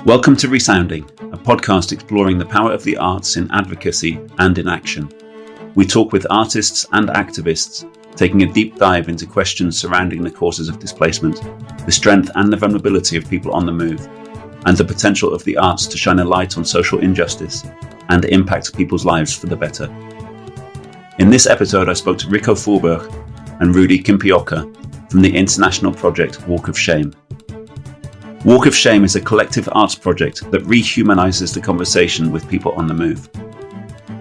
Welcome to ReSounding, a podcast exploring the power of the arts in advocacy and in action. We talk with artists and activists, taking a deep dive into questions surrounding the causes of displacement, the strength and the vulnerability of people on the move, and the potential of the arts to shine a light on social injustice and impact people's lives for the better. In this episode, I spoke to Rikko Voorberg and Rouddy Kimpioka from the international project Walk of Shame. Walk of Shame is a collective arts project that rehumanizes the conversation with people on the move.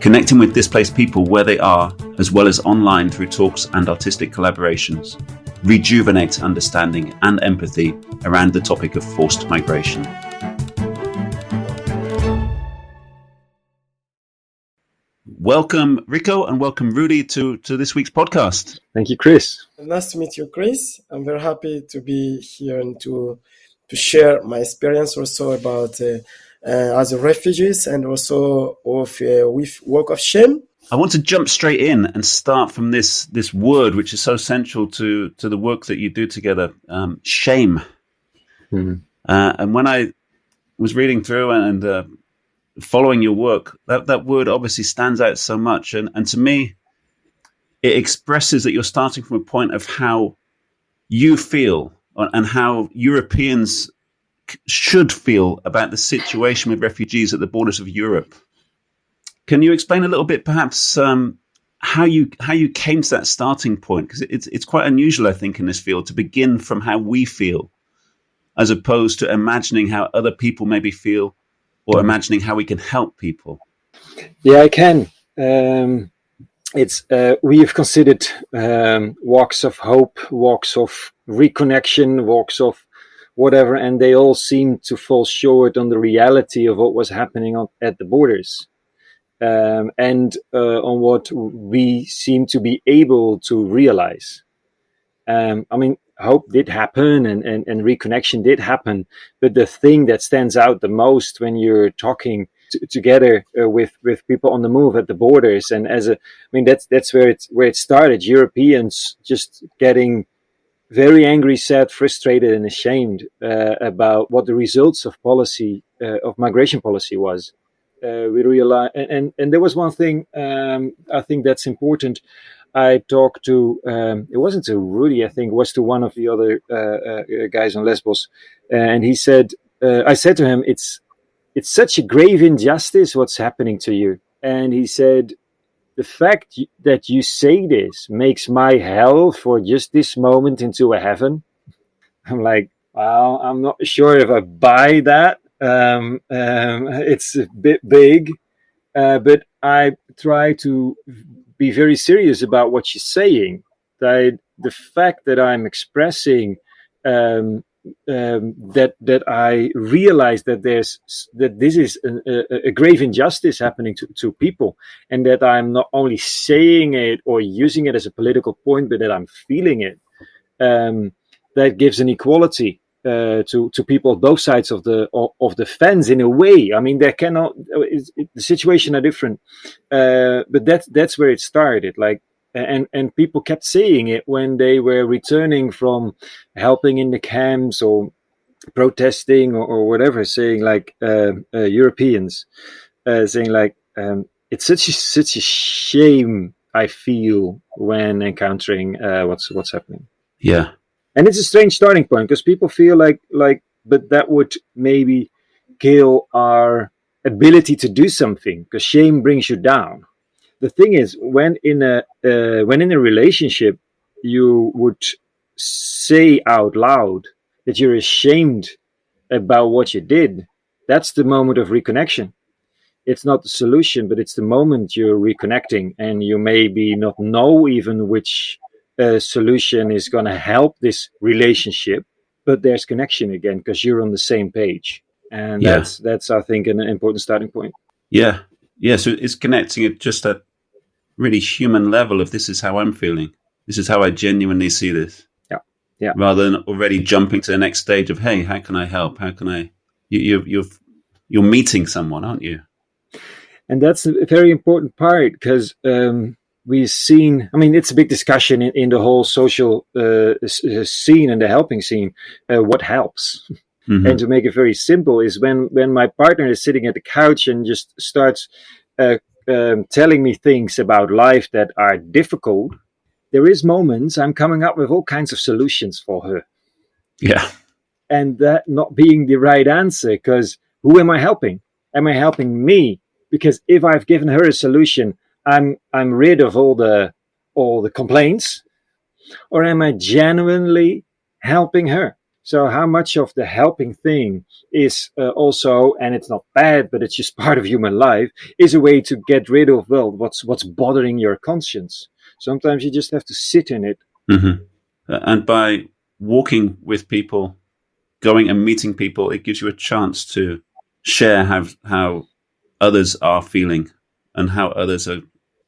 Connecting with displaced people where they are, as well as online through talks and artistic collaborations, rejuvenates understanding and empathy around the topic of forced migration. Welcome, Rikko, and welcome, Rouddy, to this week's podcast. Thank you, Chris. Nice to meet you, Chris. I'm very happy to be here and to share my experience also about as refugees and also with Walk of Shame. I want to jump straight in and start from this word, which is so central to the work that you do together, shame. Mm-hmm. And when I was reading through and following your work, that word obviously stands out so much. And to me, it expresses that you're starting from a point of how you feel and how Europeans should feel about the situation with refugees at the borders of Europe. Can you explain a little bit, perhaps, how you came to that starting point? Because it's quite unusual, I think, in this field to begin from how we feel, as opposed to imagining how other people maybe feel, or imagining how we can help people. Yeah, I can. We have considered walks of hope, walks of reconnection, walks of whatever, and they all seem to fall short on the reality of what was happening at the borders, and on what we seem to be able to realize. Hope did happen and reconnection did happen, but the thing that stands out the most when you're talking together with people on the move at the borders, and that's where it started. Europeans just getting very angry, sad, frustrated, and ashamed about what the results of migration policy was. We realized, and there was one thing I think that's important. I talked to it wasn't to Rouddy, I think it was to one of the other guys on Lesbos, and he said, I said to him, it's such a grave injustice what's happening to you. And he said, the fact that you say this makes my hell for just this moment into a heaven. I'm like, well, I'm not sure if I buy that. It's a bit big, but I try to be very serious about what she's saying. That the fact that I'm expressing that I realize that this is a grave injustice happening to people, and that I'm not only saying it or using it as a political point, but that I'm feeling it. That gives an equality to people on both sides of the fence in a way. I mean, the situation are different, but that's where it started. Like. And people kept saying it when they were returning from helping in the camps or protesting or whatever, saying like Europeans, saying like it's such a shame I feel when encountering what's happening. Yeah, and it's a strange starting point because people feel like, but that would maybe kill our ability to do something because shame brings you down. The thing is, when in a relationship, you would say out loud that you're ashamed about what you did. That's the moment of reconnection. It's not the solution, but it's the moment you're reconnecting, and you maybe not know even which solution is going to help this relationship, but there's connection again because you're on the same page, and that's I think an important starting point. Yeah. Yeah, so it's connecting at just a really human level of this is how I'm feeling. This is how I genuinely see this. Yeah. Rather than already jumping to the next stage of, hey, how can I help? How can I? You're meeting someone, aren't you? And that's a very important part, because we've seen, I mean, it's a big discussion in the whole social scene and the helping scene, what helps. Mm-hmm. And to make it very simple is when my partner is sitting at the couch and just starts telling me things about life that are difficult, there is moments I'm coming up with all kinds of solutions for her. Yeah. And that not being the right answer, because who am I helping? Am I helping me? Because if I've given her a solution, I'm rid of all the complaints, or am I genuinely helping her? So how much of the helping thing is also, and it's not bad, but it's just part of human life, is a way to get rid of, well, what's bothering your conscience. Sometimes you just have to sit in it. Mm-hmm. And by walking with people, going and meeting people, it gives you a chance to share how others are feeling and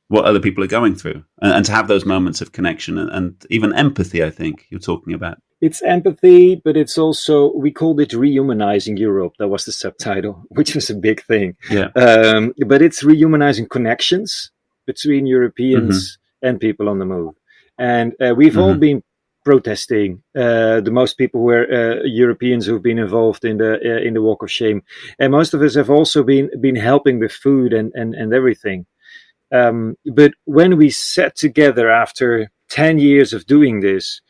what other people are going through, and to have those moments of connection and even empathy, I think you're talking about. It's empathy, but it's also, we called it Rehumanizing Europe. That was the subtitle, which was a big thing. Yeah. But it's rehumanizing connections between Europeans and people on the move. And we've all been protesting. The most people were Europeans who've been involved in the Walk of Shame. And most of us have also been helping with food and everything. But when we sat together after 10 years of doing this,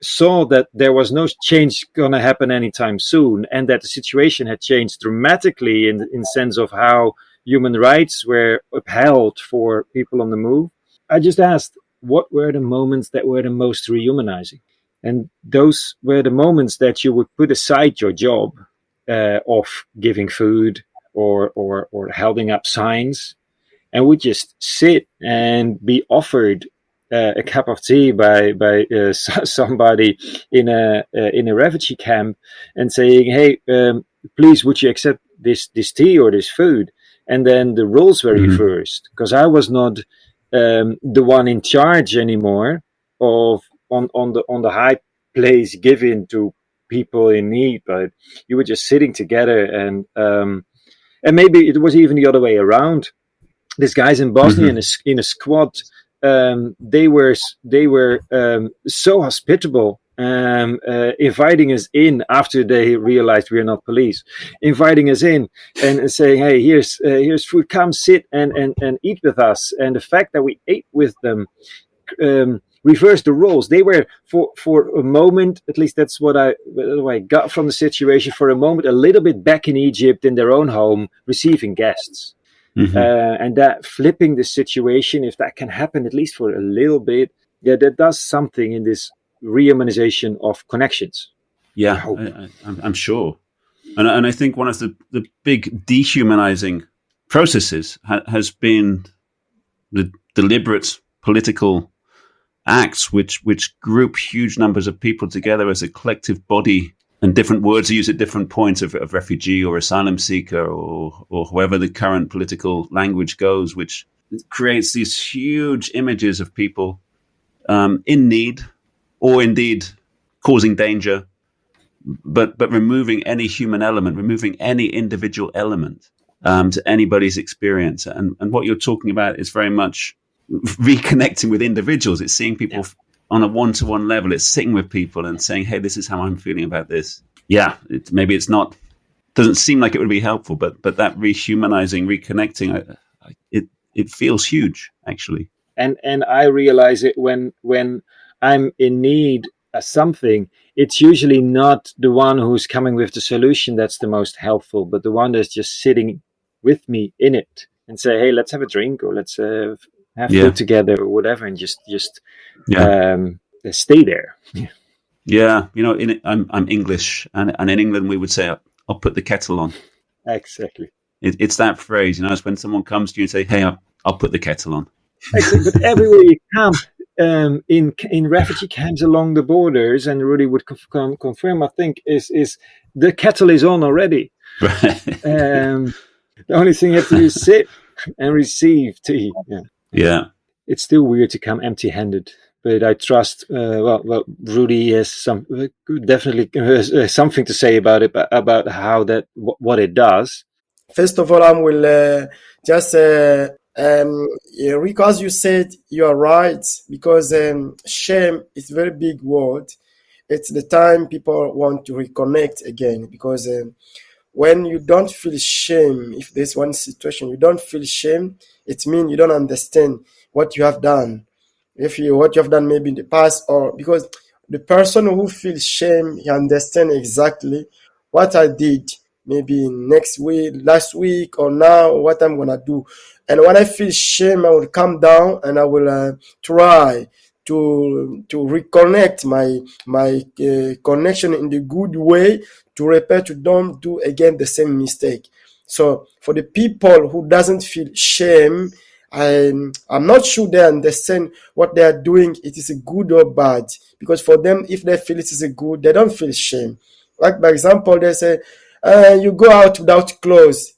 saw that there was no change going to happen anytime soon, and that the situation had changed dramatically in sense of how human rights were upheld for people on the move, I just asked, what were the moments that were the most rehumanizing? And those were the moments that you would put aside your job of giving food or holding up signs, and would just sit and be offered a cup of tea by somebody in a refugee camp, and saying, "Hey, please, would you accept this tea or this food?" And then the roles were reversed, because I was not the one in charge anymore of on the high place given to people in need, but you were just sitting together, and maybe it was even the other way around. These guys in Bosnia in a squad, they were so hospitable, inviting us in after they realized we are not police, inviting us in and saying, "Hey, here's food, come sit and eat with us." And the fact that we ate with them reversed the roles. They were for a moment, at least that's what I got from the situation, for a moment a little bit back in Egypt in their own home, receiving guests. And that flipping the situation, if that can happen at least for a little bit, that does something in this rehumanization of connections. Yeah, I'm sure. And I think one of the big dehumanizing processes has been the deliberate political acts which group huge numbers of people together as a collective body. And different words are used at different points of refugee or asylum seeker or however the current political language goes, which creates these huge images of people in need or indeed causing danger, but removing any human element, removing any individual element to anybody's experience. And what you're talking about is very much reconnecting with individuals. It's seeing people on a one-to-one level. It's sitting with people and saying, "Hey, this is how I'm feeling about this." Yeah, maybe it's not, doesn't seem like it would be helpful, but that rehumanizing, reconnecting, it feels huge, actually. And I realize it when I'm in need of something, it's usually not the one who's coming with the solution that's the most helpful, but the one that's just sitting with me in it and say, "Hey, let's have a drink, or let's have food together," or whatever, and just stay there. Yeah, I'm English, and in England we would say, "I'll put the kettle on." Exactly. It's that phrase, it's when someone comes to you and say, "Hey, I'll put the kettle on." Exactly. But everywhere you come, in refugee camps along the borders, and Rudy would confirm, I think, is the kettle is on already. Right. The only thing you have to do is sit and receive tea. Yeah. It's still weird to come empty-handed, but I trust. Rudy has definitely something to say about it, about how what it does. First of all, I will just Rikko, as you said, you are right, because shame is a very big word. It's the time people want to reconnect again, because when you don't feel shame, if there's one situation you don't feel shame, it means you don't understand what you have done. If you what you have done maybe in the past, or because the person who feels shame, he understands exactly what I did maybe next week, last week, or now, what I'm gonna do. And when I feel shame, I will calm down and I will try to reconnect my connection in the good way, to repair, to don't do again the same mistake. So for the people who doesn't feel shame, I'm not sure they understand what they are doing. It is a good or bad, because for them, if they feel it is a good, they don't feel shame. Like, by example, they say you go out without clothes,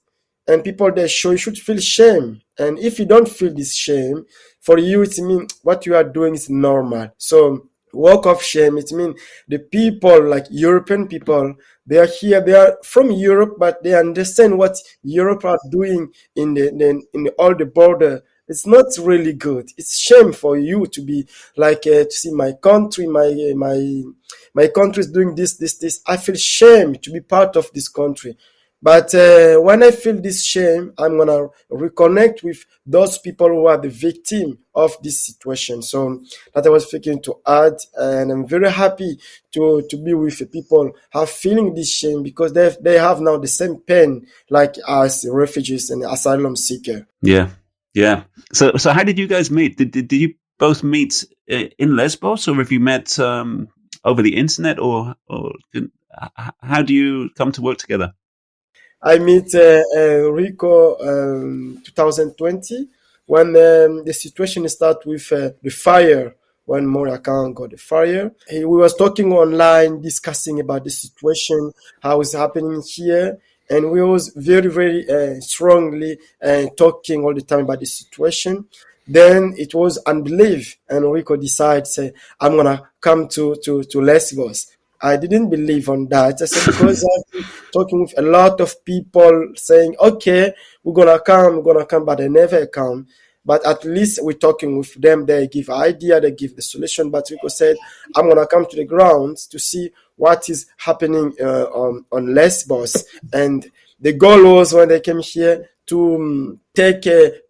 and people they show you should feel shame. And if you don't feel this shame, for you it means what you are doing is normal. So walk of shame, it means the people, like European people, they are here, they are from Europe, but they understand what Europe are doing in all the border. It's not really good. It's shame for you to be like to see my country, my country is doing this. I feel shame to be part of this country. But when I feel this shame, I'm going to reconnect with those people who are the victim of this situation. So that I was thinking to add, and I'm very happy to be with the people who are feeling this shame, because they have now the same pain like us, refugees and asylum seeker. Yeah. So how did you guys meet? Did you both meet in Lesbos, or have you met over the internet, or how do you come to work together? I met Rikko 2020 when the situation started with the fire, when Maryana got the fire. We was talking online, discussing about the situation, how it's happening here. And we was very, very strongly talking all the time about the situation. Then it was unbelief, and Rikko decided, say, I'm going to come to Lesbos. I didn't believe on that. I said, because I've been talking with a lot of people saying, okay, we're going to come, but they never come. But at least we're talking with them. They give idea, they give the solution. But Rikko said, I'm going to come to the ground to see what is happening on Lesbos. And the goal was, when they came here, to take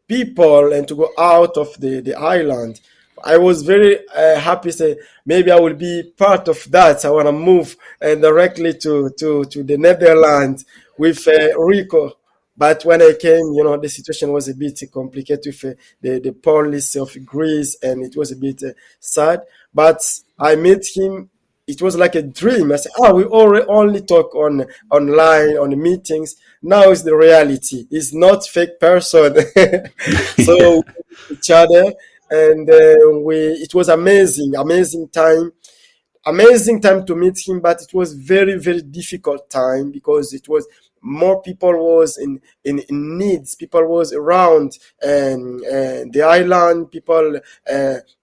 people and to go out of the island. I was very happy, say, maybe I will be part of that. I want to move directly to the Netherlands with Rikko. But when I came, the situation was a bit complicated with the policy of Greece, and it was a bit sad. But I met him. It was like a dream. I said, we only talk online, on the meetings. Now it's the reality. It's not fake person. So each other. And it was amazing time to meet him, but it was very, very difficult time, because it was more people was in needs. People was around the island. People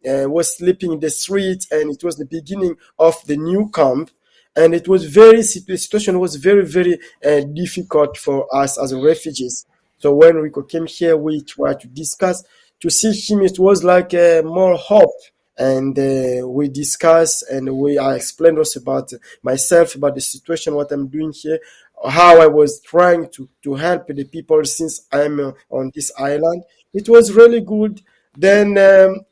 was sleeping in the street, and it was the beginning of the new camp. And the situation was very, very difficult for us as refugees. So when Rikko came here, we tried to discuss. To see him, it was like more hope. And we discussed, and I explained also about myself, about the situation, what I'm doing here, how I was trying to help the people since I'm on this island. It was really good. Then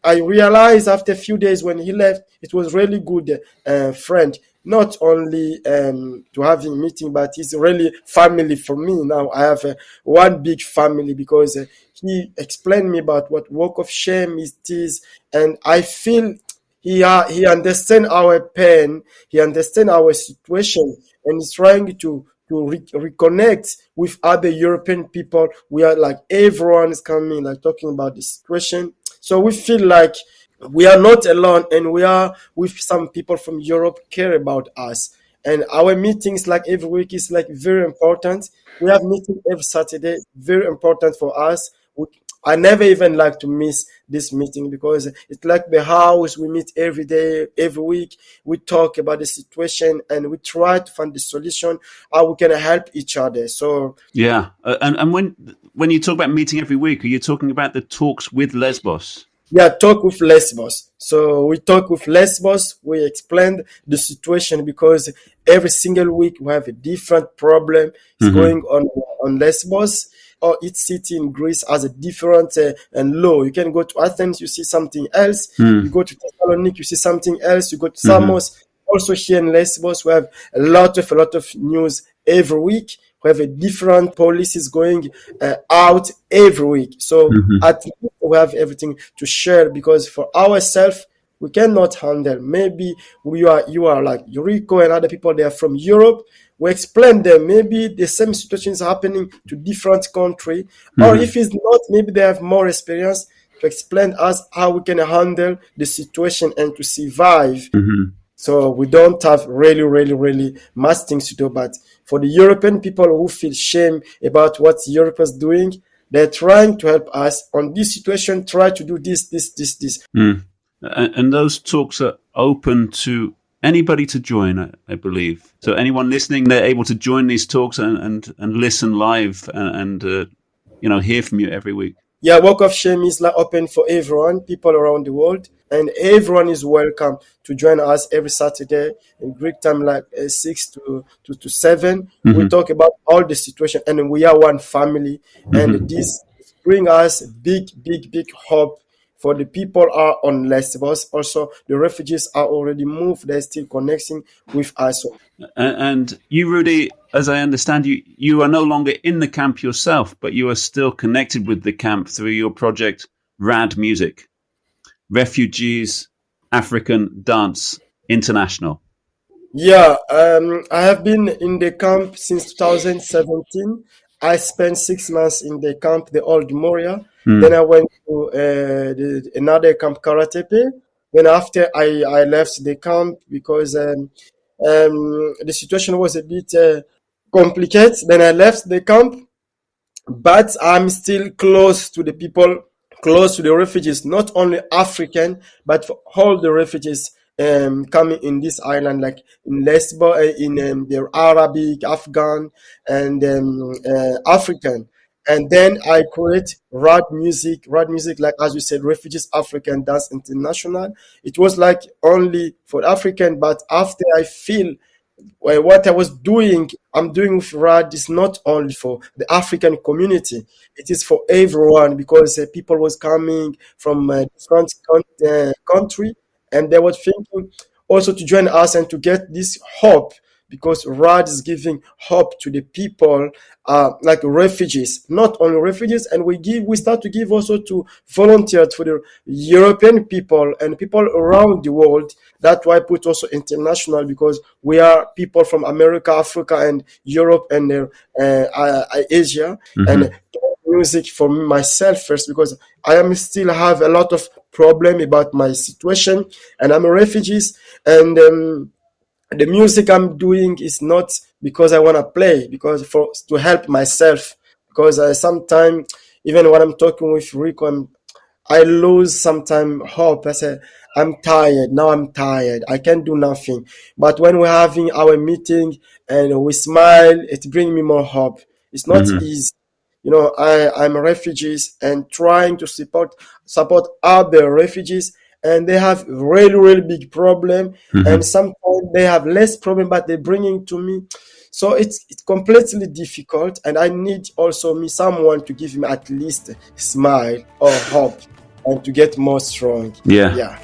I realized after a few days when he left, it was really good friend. Not only to have him meeting, but it's really family for me now. I have one big family, because he explained me about what work of shame is, and I feel he understands our pain, he understands our situation, and he's trying to reconnect with other European people. We are like, everyone is coming, like talking about the situation. So we feel like we are not alone, and we are with some people from Europe care about us. And our meetings, like every week, is like very important. We have meeting every Saturday, very important for us. I never even like to miss this meeting because it's like the house. We meet every day, every week. We talk about the situation and we try to find the solution, how we can help each other. So yeah, and when you talk about meeting every week, are you talking about the talks with Lesbos? Yeah, talk with Lesbos. So we talk with Lesbos. We explain the situation because every single week we have a different problem going on Lesbos. Or each city in Greece has a different law. You can go to Athens, you see something else. You go to Thessaloniki, you see something else. You go to Samos. Also here in Lesbos, we have a lot of news every week. We have a different policies going out every week. So at least we have everything to share because for ourselves, we cannot handle. Maybe you are like Rikko and other people, they are from Europe. We explain them. Maybe the same situation is happening to different country. Or if it's not, maybe they have more experience to explain us how we can handle the situation and to survive. So we don't have really much things to do. But for the European people who feel shame about what Europe is doing, they're trying to help us on this situation, try to do this. And those talks are open to anybody to join, I believe. So anyone listening, they're able to join these talks and listen live and hear from you every week. Yeah, Walk of Shame is like open for everyone, people around the world, and everyone is welcome to join us every Saturday in Greek time, like 6 to 7. We talk about all the situation, and we are one family, and this bring us big hope for the people are on Lesbos. Also, the refugees are already moved; they're still connecting with us. And you, Rouddy, as I understand, you are no longer in the camp yourself, but you are still connected with the camp through your project, Rad Music, Refugees African Dance International. Yeah, I have been in the camp since 2017. I spent 6 months in the camp, the old Moria. Then I went to another camp, Karatepe. Then after I left the camp because the situation was a bit complicated. Then I left the camp, but I'm still close to the people, close to the refugees, not only African, but for all the refugees coming in this island, like in Lesbos, in the Arabic, Afghan, and African. And then I create Rad Music, like as you said, Refugees African Dance International. It was like only for African, but after I feel what I was doing, I'm doing with Rad is not only for the African community, it is for everyone because people was coming from different country and they were thinking also to join us and to get this hope because Rad is giving hope to the people like refugees, not only refugees, and we start to give also to volunteers for the European people and people around the world. That's why I put also international because we are people from America, Africa, and Europe and Asia. And music for myself first because I am still have a lot of problem about my situation and I'm a refugee and the music I'm doing is not because I want to play, because to help myself. Because sometimes, even when I'm talking with Rikko, I lose sometimes hope. I say, I'm tired. Now I'm tired. I can't do nothing. But when we're having our meeting and we smile, it brings me more hope. It's not easy. I'm a refugee and trying to support other refugees. And they have really big problem, and sometimes they have less problem, but they're bringing to me. So it's completely difficult, and I need also someone to give me at least a smile or hope, and to get more strong. Yeah.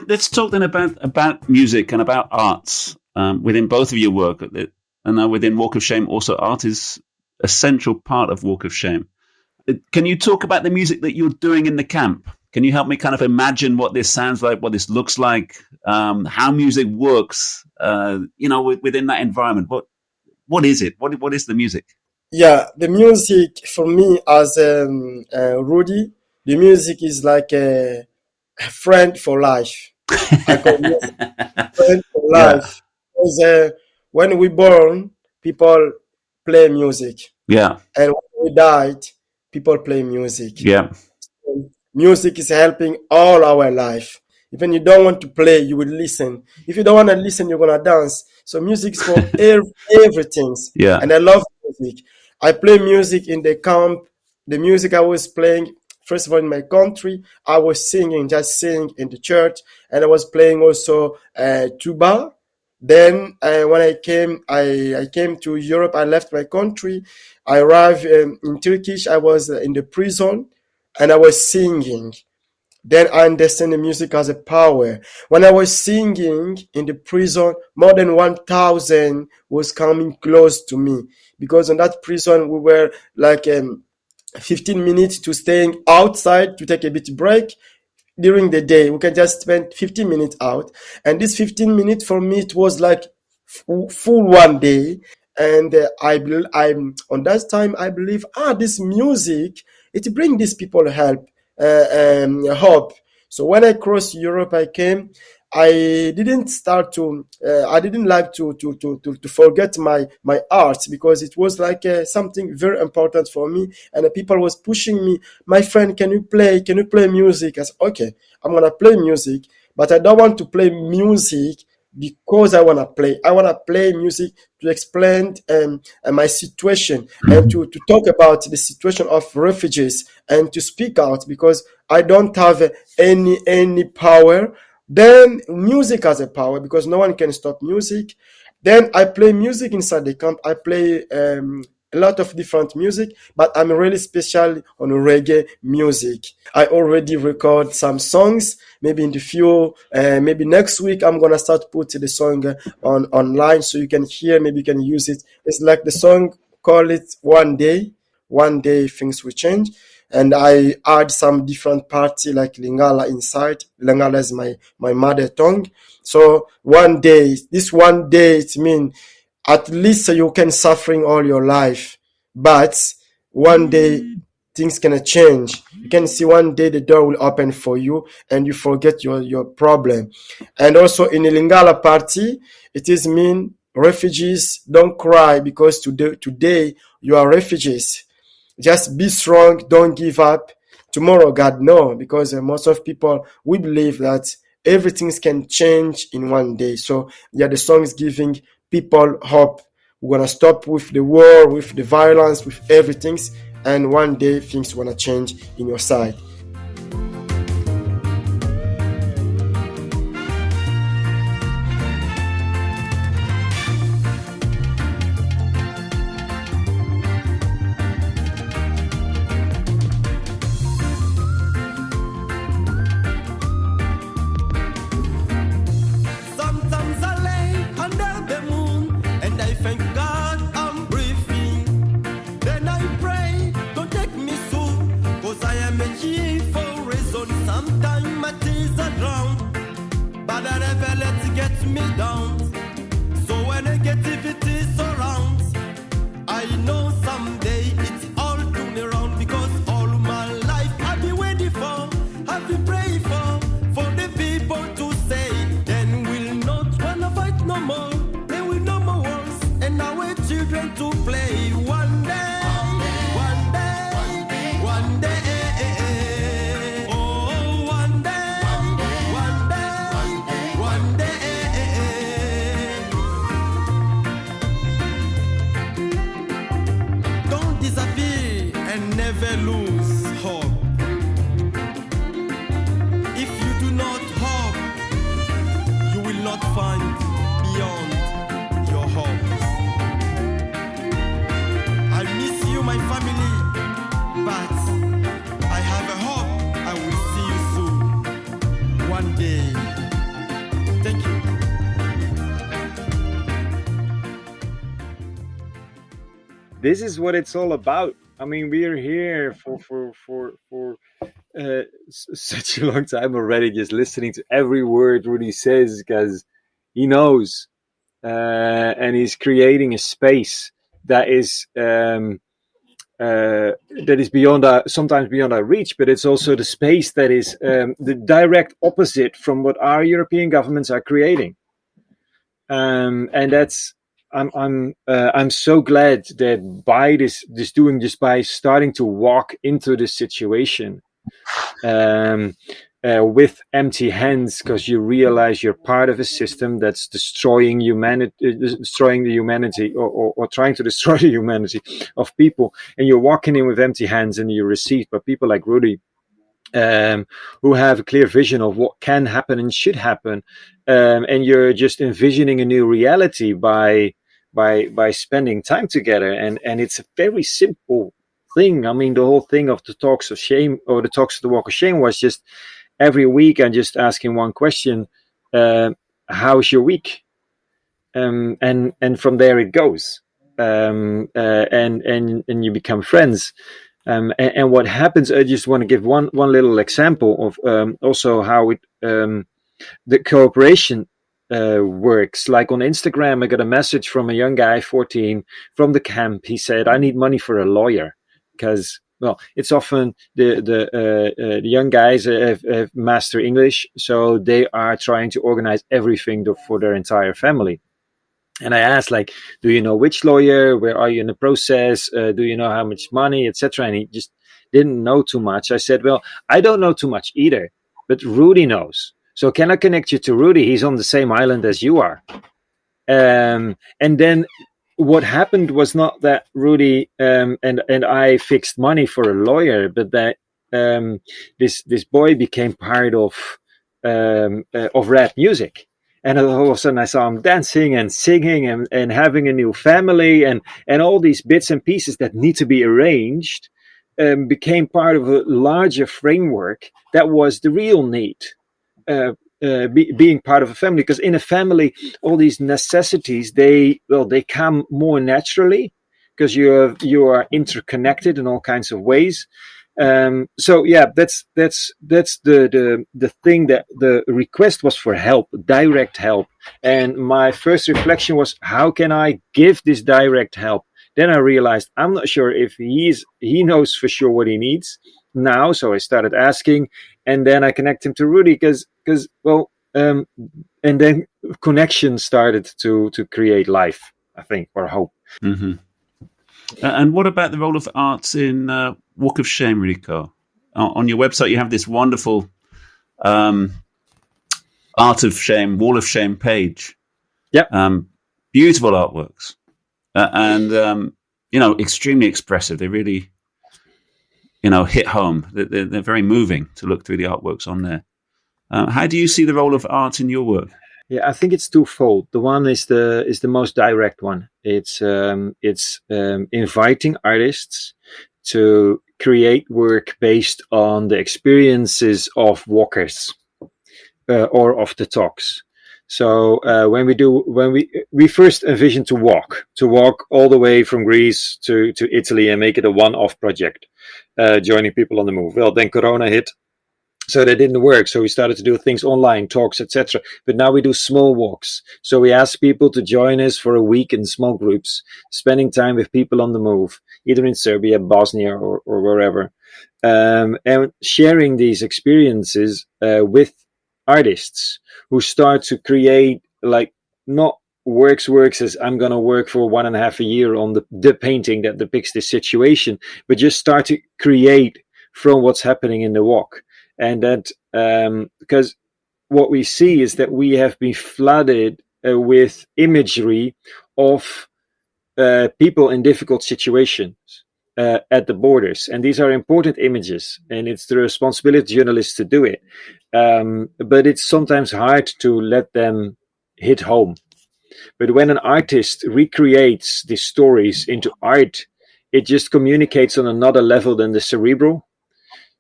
Let's talk then about music and about arts within both of your work. And within Walk of Shame, also art is a central part of Walk of Shame. Can you talk about the music that you're doing in the camp? Can you help me kind of imagine what this sounds like, what this looks like, how music works, within that environment? What is it? What is the music? Yeah, the music for me as Rudy, the music is like a friend for life. I call music friend for life. Because when we born, people play music. Yeah. And when we died, people play music. Yeah. So music is helping all our life. Even you don't want to play, you will listen. If you don't want to listen, you're gonna dance. So music is for everything. Yeah. And I love music. I play music in the camp. The music I was playing, first of all, in my country, I was singing, just singing in the church, and I was playing also tuba. Then when I came to Europe. I left my country. I arrived in Turkish. I was in the prison, and I was singing. Then I understand the music has a power. When I was singing in the prison, more than 1,000 was coming close to me, because in that prison we were like 15 minutes to staying outside to take a bit break. During the day, we can just spend 15 minutes out. And this 15 minutes for me, it was like full one day. And I'm on that time, I believe, this music, it brings these people help, hope. So when I crossed Europe, I didn't like to forget my art, because it was like something very important for me. And the people was pushing me, my friend, can you play music? I said, okay, I'm going to play music, but I don't want to play music because I want to play music to explain my situation, and to talk about the situation of refugees, and to speak out, because I don't have any power. Then music has a power, because no one can stop music. Then I play music inside the camp. I play a lot of different music, but I'm really special on reggae music. I already record some songs. Maybe in the few, maybe next week, I'm gonna start putting the song online, so you can hear. Maybe you can use it. It's like the song, call it One Day. One day things will change. And I add some different party like Lingala inside. Lingala is my mother tongue. So this one day, it means at least you can suffering all your life. But one day, things gonna change. You can see one day the door will open for you, and you forget your problem. And also in the Lingala party, it is mean refugees don't cry, because today you are refugees. Just be strong, don't give up. Tomorrow, God knows, because most of people, we believe that everything can change in one day. So the song is giving people hope. We're going to stop with the war, with the violence, with everything. And one day things want to change in your side. This is what it's all about. I mean, we are here for such a long time already, just listening to every word Rouddy says, because he knows, and he's creating a space that is beyond sometimes beyond our reach, but it's also the space that is the direct opposite from what our European governments are creating. And that's I'm so glad that by by starting to walk into this situation with empty hands, because you realize you're part of a system that's destroying the humanity, or trying to destroy the humanity of people, and you're walking in with empty hands, and you're received by people like Rouddy, who have a clear vision of what can happen and should happen, and you're just envisioning a new reality by spending time together, and it's a very simple thing. I mean, the whole thing of the talks of shame, or the talks of the walk of shame, was just every week I'm just asking one question: how's your week? And from there it goes, and you become friends. And what happens, I just want to give one little example of also how it the cooperation works. Like on Instagram, I got a message from a young guy, 14, from the camp. He said, "I need money for a lawyer," because, well, it's often the young guys have mastered English, so they are trying to organize everything for their entire family. And I asked, like, do you know which lawyer? Where are you in the process? Do you know how much money, etc.? And he just didn't know too much. I said, well, I don't know too much either, but Rouddy knows. So can I connect you to Rouddy? He's on the same island as you are. And then what happened was not that Rouddy and I fixed money for a lawyer, but that this boy became part of rap music. And all of a sudden I saw him dancing and singing and having a new family, and all these bits and pieces that need to be arranged became part of a larger framework that was the real need, being part of a family. Because in a family, all these necessities, they come more naturally, because you are interconnected in all kinds of ways. So yeah, that's the thing, that the request was for help, direct help. And my first reflection was, how can I give this direct help? Then I realized I'm not sure if he knows for sure what he needs now. So I started asking, and then I connect him to Rouddy, because and then connection started to create life, I think, or hope. Mm-hmm. And what about the role of arts in Walk of Shame, Rikko? On your website, you have this wonderful Art of Shame, Wall of Shame page. Yeah. Beautiful artworks. And extremely expressive. They really, hit home. They're very moving to look through the artworks on there. How do you see the role of art in your work? Yeah, I think it's twofold. The one is the most direct one. It's inviting artists to create work based on the experiences of walkers or of the talks. So when we first envision to walk all the way from Greece to Italy and make it a one-off project, joining people on the move. Well, then Corona hit. So that didn't work. So we started to do things online, talks, etc. But now we do small walks. So we ask people to join us for a week in small groups, spending time with people on the move, either in Serbia, Bosnia, or wherever, and sharing these experiences with artists who start to create, like, not works as I'm going to work for 1.5 years on the painting that depicts this situation, but just start to create from what's happening in the walk. And that, because what we see is that we have been flooded with imagery of people in difficult situations at the borders. And these are important images, and it's the responsibility of journalists to do it. But it's sometimes hard to let them hit home. But when an artist recreates these stories into art, it just communicates on another level than the cerebral.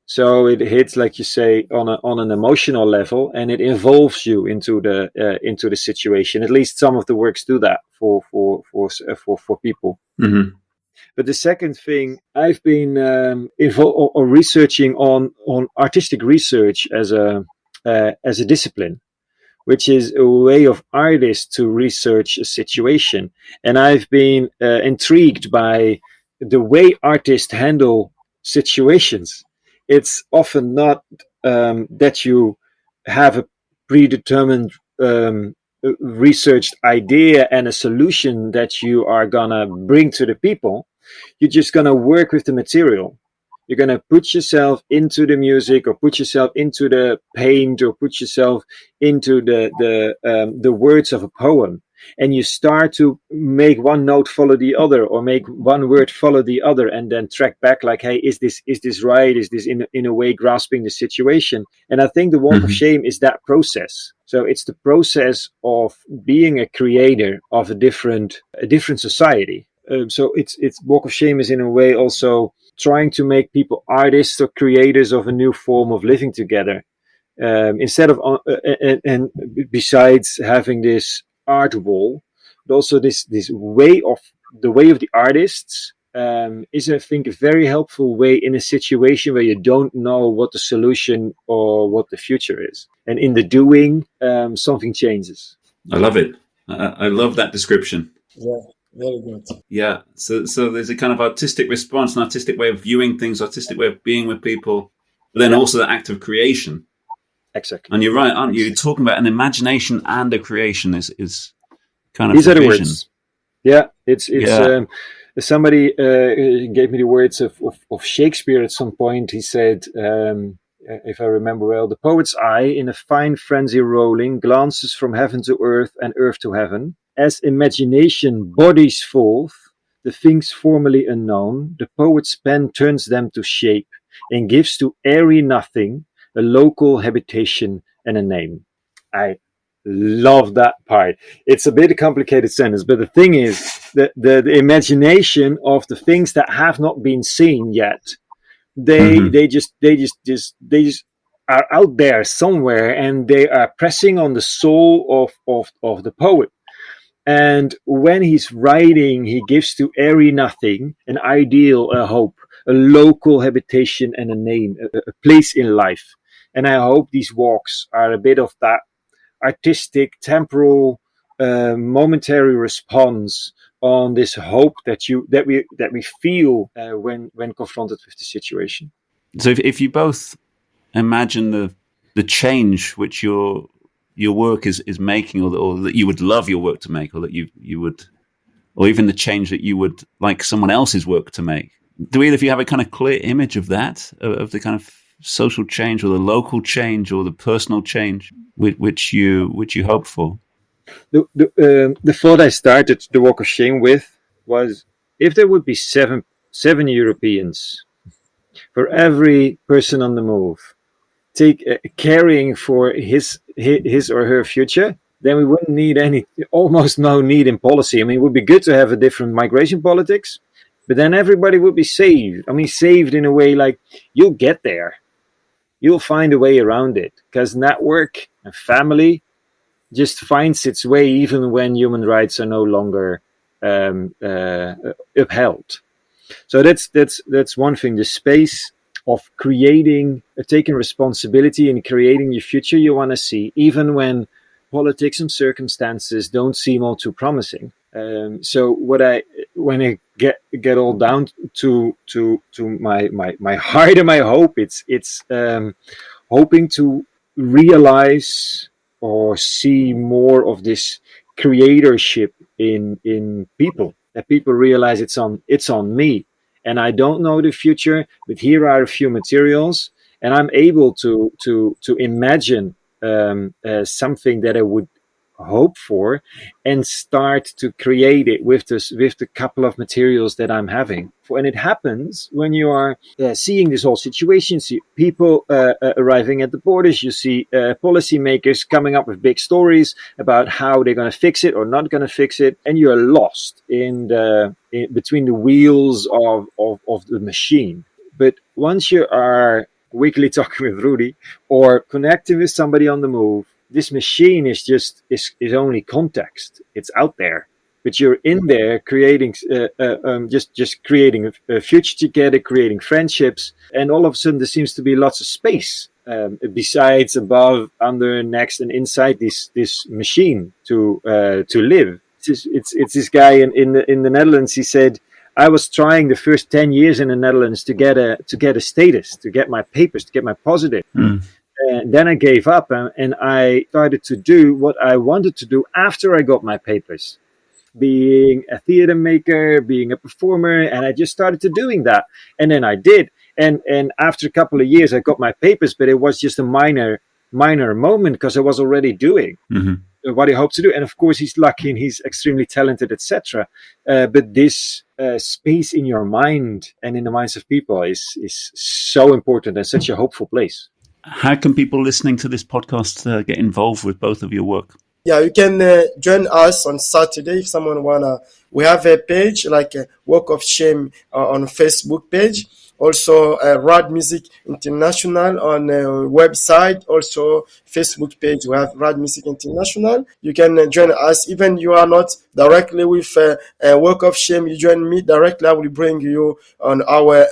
So it hits, like you say, on an emotional level, and it involves you into the situation. At least some of the works do that for people. Mm-hmm. But the second thing, I've been involved or researching on artistic research as a discipline, which is a way of artists to research a situation. And I've been intrigued by the way artists handle situations. It's often not that you have a predetermined researched idea and a solution that you are gonna bring to the people. You're just gonna work with the material. You're going to put yourself into the music, or put yourself into the paint, or put yourself into the words of a poem. And you start to make one note follow the other, or make one word follow the other, and then track back like, hey, is this right? Is this in a way grasping the situation? And I think the walk of shame is that process. So it's the process of being a creator of a different society. So it's walk of shame is in a way also trying to make people artists or creators of a new form of living together, instead of and besides having this art wall, but also this way of the artists is, I think, a very helpful way in a situation where you don't know what the solution or what the future is, and in the doing something changes. I love it. I love that description. Yeah. Very good. Yeah. So there's a kind of artistic response, an artistic way of viewing things, artistic way of being with people, but then also the act of creation. Exactly. And you're right, aren't you? You're talking about an imagination and a creation is kind of these the are the vision. words. Yeah. It's somebody gave me the words of Shakespeare at some point. He said, if I remember well, the poet's eye in a fine frenzy rolling glances from heaven to earth and earth to heaven. As imagination bodies forth the things formerly unknown, the poet's pen turns them to shape and gives to airy nothing a local habitation and a name. I love that part. It's a bit a complicated sentence, but the thing is that the imagination of the things that have not been seen yet, they just are out there somewhere, and they are pressing on the soul of the poet. And when he's writing, he gives to airy nothing an ideal, a hope, a local habitation and a name, a place in life. And I hope these walks are a bit of that artistic, temporal, momentary response on this hope that we feel when confronted with the situation. So if you both imagine the change which your work is making, or that you would love your work to make, or that you would, or even the change that you would like someone else's work to make, do either of you have a kind of clear image of that, of the kind of social change, or the local change, or the personal change which you hope for? The thought I started the walk of shame with was, if there would be seven Europeans for every person on the move, caring for his or her future, then we wouldn't need almost no need in policy. I mean, it would be good to have a different migration politics, but then everybody would be saved. I mean, saved in a way like, you'll get there. You'll find a way around it, because network and family just finds its way even when human rights are no longer upheld. So that's one thing. The space of creating, taking responsibility and creating your future you want to see, even when politics and circumstances don't seem all too promising. So when I get all down to my heart and my hope, it's hoping to realize or see more of this creatorship in people, that people realize it's on me. And I don't know the future, but here are a few materials, and I'm able to imagine something that I would hope for, and start to create it with the couple of materials that I'm having. And it happens when you are seeing this whole situation, see people arriving at the borders, you see policymakers coming up with big stories about how they're going to fix it or not going to fix it, and you're lost in between the wheels of the machine. But once you are weekly talking with Rudy or connecting with somebody on the move, this machine is only context. It's out there. but you're in there creating, just creating a future together, creating friendships, and all of a sudden there seems to be lots of space besides, above, under, next, and inside this machine to live. It's this guy in the Netherlands. He said, I was trying the first 10 years in the Netherlands to get a status, to get my papers, to get my positive. And then I gave up, and I started to do what I wanted to do after I got my papers, being a theater maker, being a performer, and I just started to doing that. And then I did. And after a couple of years, I got my papers, but it was just a minor moment because I was already doing what I hoped to do. And of course, he's lucky and he's extremely talented, etc. But this space in your mind and in the minds of people is so important and such a hopeful place. How can people listening to this podcast get involved with both of your work? Yeah, you can join us on Saturday if someone wanna. We have a page like a Walk of Shame on Facebook page. Also, Rad Music International on website. Also, Facebook page. We have Rad Music International. You can join us. Even you are not directly with Walk of Shame, you join me directly. I will bring you on our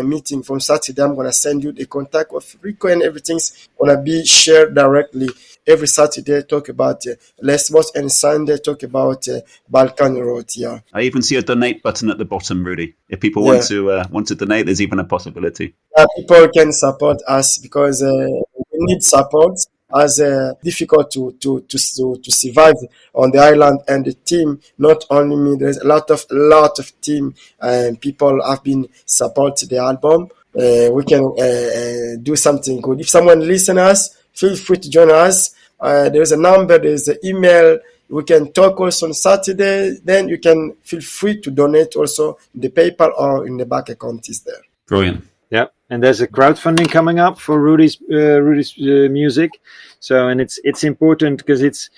meeting from Saturday. I'm gonna send you the contact of Rikko, and everything's gonna be shared directly. Every Saturday, talk about Lesbos, and Sunday, talk about Balkan Road. Yeah. I even see a donate button at the bottom, Rudy. If people want to donate, there's even a possibility. People can support us because we need support. As difficult to survive on the island, and the team. Not only me. There's a lot of team and people have been supporting the album. We can do something good. If someone listens us, feel free to join us. There's a number, there's an email. We can talk also on Saturday. Then you can feel free to donate also in the PayPal or in the bank account is there. Brilliant. Yeah, and there's a crowdfunding coming up for Rudy's music. So, and it's important because it's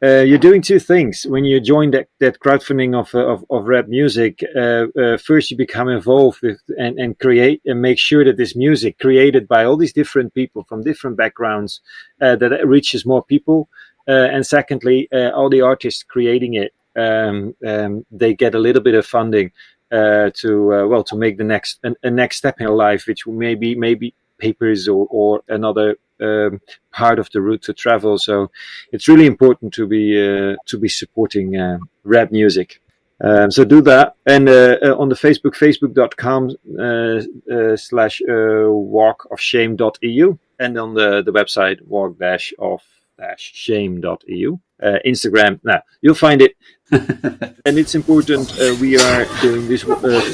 you're doing two things when you join that crowdfunding of rap music. First, you become involved with and create and make sure that this music created by all these different people from different backgrounds that it reaches more people. And secondly, all the artists creating it, they get a little bit of funding to make the next step in life, which may be papers or another part of the route to travel. So it's really important to be supporting rap music. So do that. And on the facebook.com/walkofshame.eu, and on the website walk-of-shame.eu. Instagram, you'll find it. And it's important. We are doing these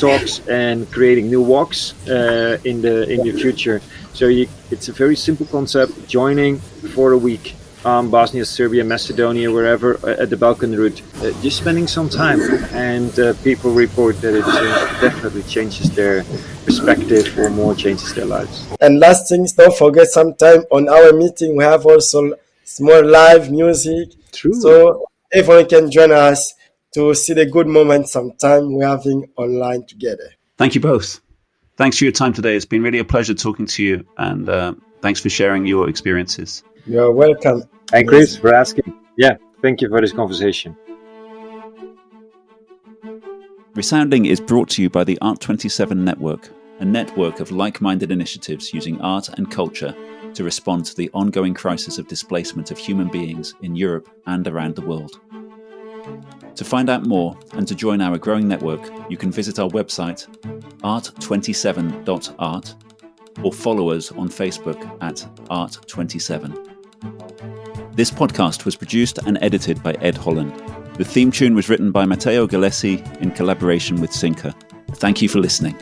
talks and creating new walks in the future. So it's a very simple concept. Joining for a week, Bosnia, Serbia, Macedonia, wherever at the Balkan route, just spending some time, and people report that it definitely changes their perspective or more changes their lives. And last things, don't forget, sometime on our meeting we have also small live music. True. So everyone can join us to see the good moments sometime we're having online together. Thank you both. Thanks for your time today. It's been really a pleasure talking to you, and thanks for sharing your experiences. You're welcome. And Chris, for asking. Yeah, thank you for this conversation. ReSounding is brought to you by the Art27 Network, a network of like-minded initiatives using art and culture to respond to the ongoing crisis of displacement of human beings in Europe and around the world. To find out more and to join our growing network, you can visit our website, art27.art, or follow us on Facebook at art27. This podcast was produced and edited by Ed Holland. The theme tune was written by Matteo Galesi in collaboration with SYNCR. Thank you for listening.